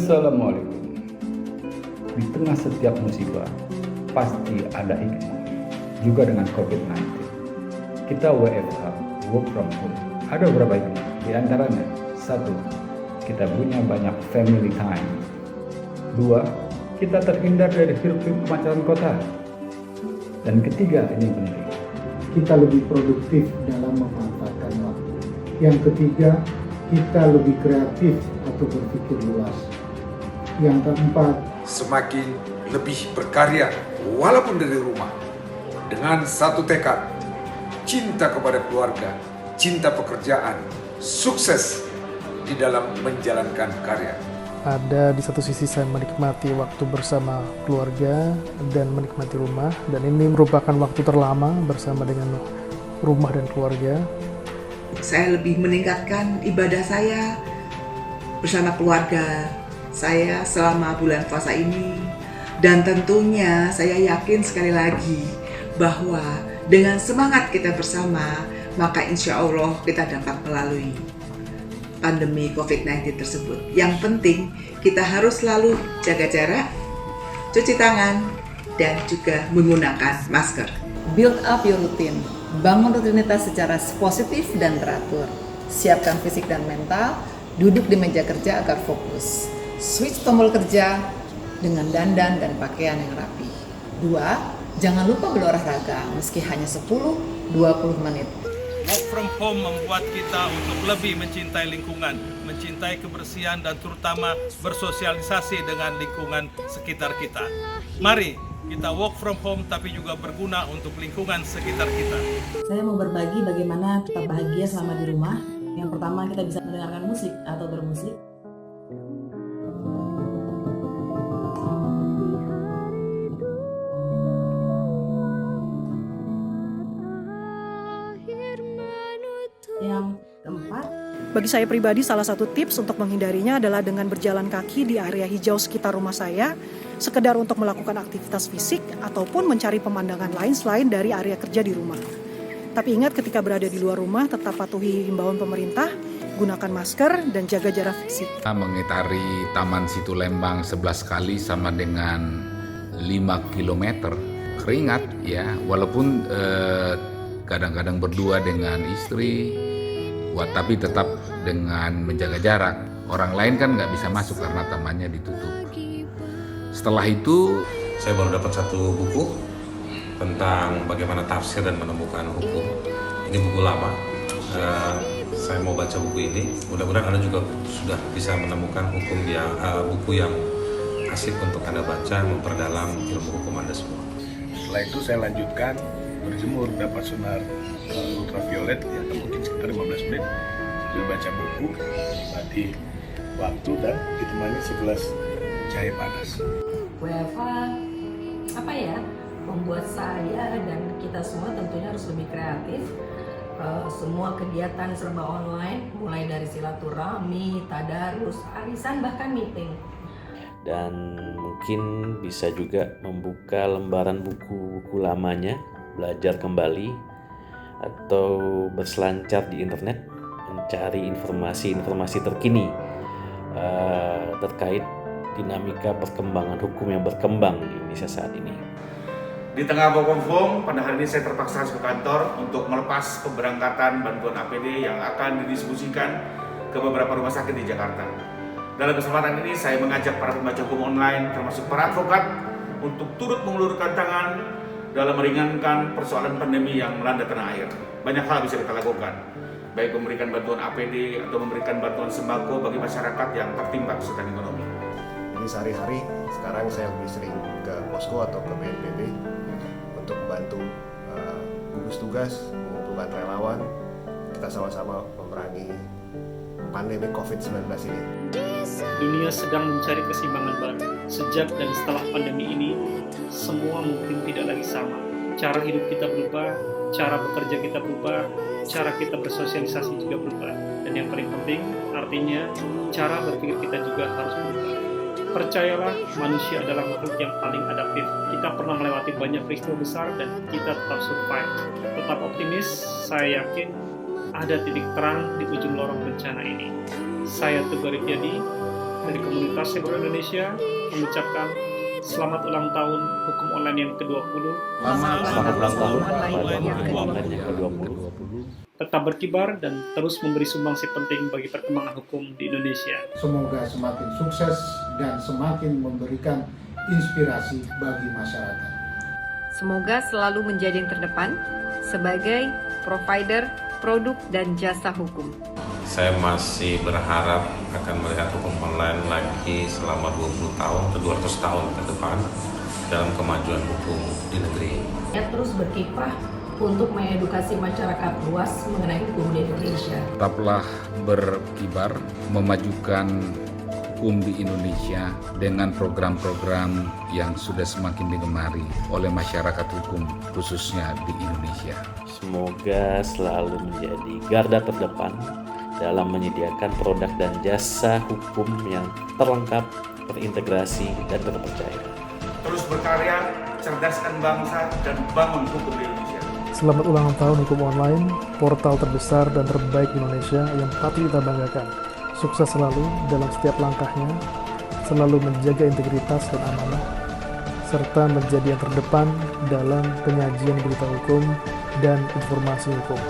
Assalamualaikum. Di tengah setiap musibah, pasti ada hikmah. Juga dengan COVID-19. Kita WFH, work from home. Ada beberapa hikmah. Di antaranya, 1. Kita punya banyak family time. 2. Kita terhindar dari hiruk-pikuk kemacetan kota. Dan ketiga, ini penting. Kita lebih produktif dalam memanfaatkan waktu. Yang ketiga, kita lebih kreatif atau berpikir luas. Yang keempat, semakin lebih berkarya walaupun dari rumah dengan satu tekad, cinta kepada keluarga, cinta pekerjaan, sukses di dalam menjalankan karya. Ada di satu sisi saya menikmati waktu bersama keluarga dan menikmati rumah, dan ini merupakan waktu terlama bersama dengan rumah dan keluarga. Saya lebih meningkatkan ibadah saya bersama keluarga saya selama bulan puasa ini, dan tentunya saya yakin sekali lagi bahwa dengan semangat kita bersama, maka insya Allah kita dapat melalui pandemi COVID-19 tersebut. Yang penting kita harus selalu jaga jarak, cuci tangan, dan juga menggunakan masker. Build up your routine, bangun rutinitas secara positif dan teratur. Siapkan fisik dan mental, duduk di meja kerja agar fokus. Switch tombol kerja dengan dandan dan pakaian yang rapi. 2. Jangan lupa berolahraga meski hanya 10-20 menit. Work from home membuat kita untuk lebih mencintai lingkungan, mencintai kebersihan, dan terutama bersosialisasi dengan lingkungan sekitar kita. Mari kita work from home tapi juga berguna untuk lingkungan sekitar kita. Saya mau berbagi bagaimana kita bahagia selama di rumah. Yang pertama, kita bisa mendengarkan musik atau bermusik. Yang keempat, bagi saya pribadi, salah satu tips untuk menghindarinya adalah dengan berjalan kaki di area hijau sekitar rumah saya, sekedar untuk melakukan aktivitas fisik ataupun mencari pemandangan lain selain dari area kerja di rumah. Tapi ingat, ketika berada di luar rumah, tetap patuhi himbauan pemerintah, gunakan masker, dan jaga jarak fisik. Mengitari Taman Situ Lembang 11 kali sama dengan 5 km. Keringat ya, walaupun kadang-kadang berdua dengan istri, tapi tetap dengan menjaga jarak. Orang lain kan nggak bisa masuk karena tamannya ditutup. Setelah itu, saya baru dapat satu buku tentang bagaimana tafsir dan menemukan hukum. Ini buku lama. Saya mau baca buku ini. Mudah-mudahan Anda juga sudah bisa menemukan buku yang asik untuk Anda baca, memperdalam ilmu hukum Anda semua. Setelah itu saya lanjutkan berjemur, dapat sinar ultraviolet yang mungkin sekitar 15 menit sambil baca buku, menikmati waktu dan ditemani segelas jahe panas. WFH membuat saya dan kita semua tentunya harus lebih kreatif. Semua kegiatan serba online, mulai dari silaturahmi, tadarus, arisan, bahkan meeting. Dan mungkin bisa juga membuka lembaran buku-buku lamanya, belajar kembali, atau berselancar di internet mencari informasi-informasi terkini terkait dinamika perkembangan hukum yang berkembang di Indonesia saat ini. Di tengah work from home, pada hari ini saya terpaksa harus ke kantor untuk melepas pemberangkatan bantuan APD yang akan didistribusikan ke beberapa rumah sakit di Jakarta. Dalam kesempatan ini saya mengajak para pembaca hukum online termasuk para advokat untuk turut mengulurkan tangan dalam meringankan persoalan pandemi yang melanda tanah air. Banyak hal bisa kita lakukan, baik memberikan bantuan APD atau memberikan bantuan sembako bagi masyarakat yang tertimpa kesulitan ekonomi. Jadi sehari-hari sekarang saya lebih sering ke posko atau ke BNPB untuk membantu gugus tugas, mengumpulkan relawan, kita sama-sama memerangi pandemi COVID-19 ini. Dunia sedang mencari keseimbangan baru. Sejak dan setelah pandemi ini, semua mungkin tidak lagi sama. Cara hidup kita berubah, cara bekerja kita berubah, cara kita bersosialisasi juga berubah. Dan yang paling penting, artinya cara berpikir kita juga harus berubah. Percayalah, manusia adalah makhluk yang paling adaptif. Kita pernah melewati banyak peristiwa besar dan kita tetap survive. Tetap optimis, saya yakin ada titik terang di ujung lorong bencana ini. Saya Teguh Ripyadi, dari komunitas sepak bola Indonesia mengucapkan selamat ulang tahun hukum online yang ke-20. Selamat ulang tahun pada hukum online yang ke-20. Tetap berkibar dan terus memberi sumbangsi penting bagi perkembangan hukum di Indonesia. Semoga semakin sukses dan semakin memberikan inspirasi bagi masyarakat. Semoga selalu menjadi yang terdepan sebagai provider produk dan jasa hukum. Saya masih berharap akan melihat hukum online lagi selama 20 tahun ke 200 tahun ke depan dalam kemajuan hukum di negeri. Saya terus berkiprah untuk mengedukasi masyarakat luas mengenai hukum di Indonesia. Tetaplah berkibar memajukan hukum di Indonesia dengan program-program yang sudah semakin digemari oleh masyarakat hukum khususnya di Indonesia. Semoga selalu menjadi garda terdepan dalam menyediakan produk dan jasa hukum yang terlengkap, terintegrasi, dan terpercaya. Terus berkarya, cerdaskan bangsa, dan bangun hukum di Indonesia. Selamat ulang tahun hukum online, portal terbesar dan terbaik di Indonesia yang patut kita banggakan. Sukses selalu dalam setiap langkahnya, selalu menjaga integritas dan amanah, serta menjadi yang terdepan dalam penyajian berita hukum dan informasi hukum.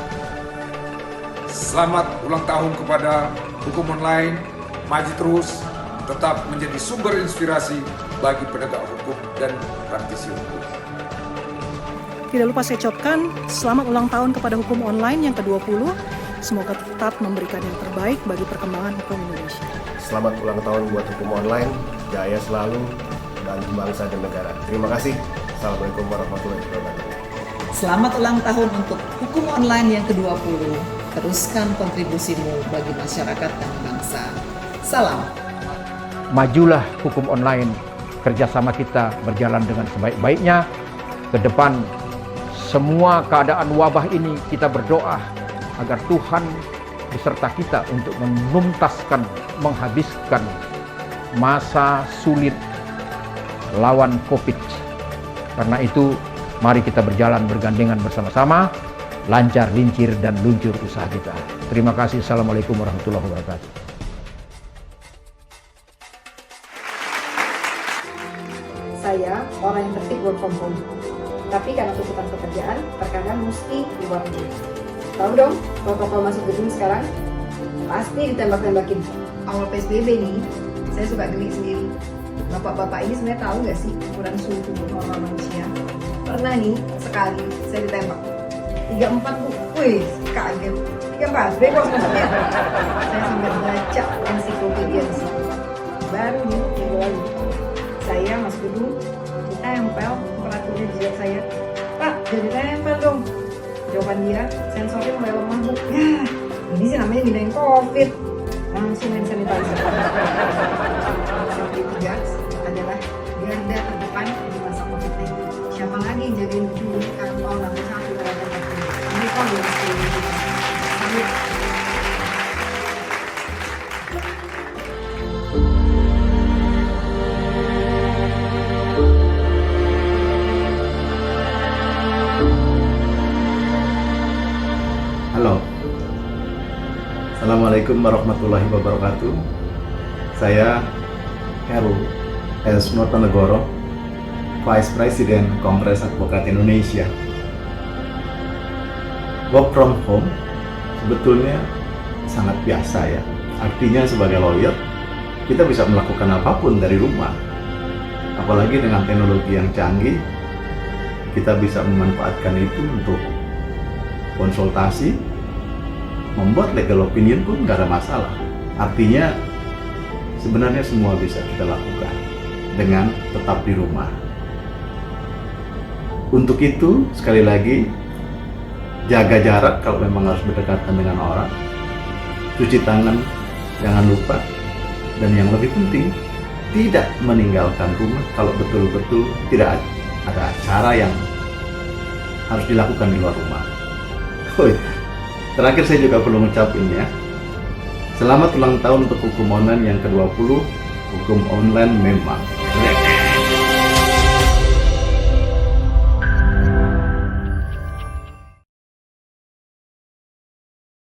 Selamat ulang tahun kepada hukum online, maju terus, tetap menjadi sumber inspirasi bagi penegak hukum dan praktisi hukum. Tidak lupa saya ucapkan selamat ulang tahun kepada hukum online yang ke-20. Semoga tetap memberikan yang terbaik bagi perkembangan hukum Indonesia. Selamat ulang tahun buat hukum online, jaya selalu, bantu bangsa dan negara. Terima kasih. Assalamualaikum warahmatullahi wabarakatuh. Selamat ulang tahun untuk hukum online yang ke-20. Teruskan kontribusimu bagi masyarakat dan bangsa. Salam. Majulah hukum online, kerjasama kita berjalan dengan sebaik-baiknya. Ke depan, semua keadaan wabah ini kita berdoa agar Tuhan beserta kita untuk menuntaskan, menghabiskan masa sulit lawan COVID. Karena itu, mari kita berjalan bergandengan bersama-sama, lancar, lincir, dan luncur usaha kita. Terima kasih. Assalamualaikum warahmatullahi wabarakatuh. Saya orang yang tertib work from home. Tapi karena tuntutan pekerjaan, terkadang mesti di luar negeri. Tahu dong, protokol masuk gedung sekarang pasti ditembak-tembakin. Awal PSBB nih, saya suka geli sendiri. Bapak-bapak ini sebenarnya tahu nggak sih ukuran suhu tubuh normal manusia? Pernah nih, sekali saya ditembak. 34 Bu, wih kaget. 34 bebas maksudnya. Saya sambil baca ensiklopedia di situ. Baru nih, minggu lalu. Saya masuk gedung, ditempel peraturan jidat saya. Pak, jadi tempel dong. Jawaban dia, sensornya mulai lemah Bu. Ya, ini sih namanya ngindahin COVID. Langsung hand sanitizer. Security guards adalah garda terdepan di masa COVID-19. Siapa lagi yang jagain gedung kalau mau lantai 1 kalau ada ini kok belum sampai. Halo, Assalamualaikum warahmatullahi wabarakatuh. Saya Heru S. Notonegoro, Vice President Kongres Advokat Indonesia. Work from home sebetulnya sangat biasa ya. Artinya sebagai lawyer, kita bisa melakukan apapun dari rumah. Apalagi dengan teknologi yang canggih, kita bisa memanfaatkan itu untuk konsultasi, membuat legal opinion pun nggak ada masalah. Artinya sebenarnya semua bisa kita lakukan dengan tetap di rumah. Untuk itu sekali lagi jaga jarak kalau memang harus berdekatan dengan orang, cuci tangan jangan lupa, dan yang lebih penting tidak meninggalkan rumah kalau betul-betul tidak ada acara yang harus dilakukan di luar rumah. Terakhir saya juga perlu ngucapin ya, selamat ulang tahun untuk hukum online yang ke-20. Hukum online memang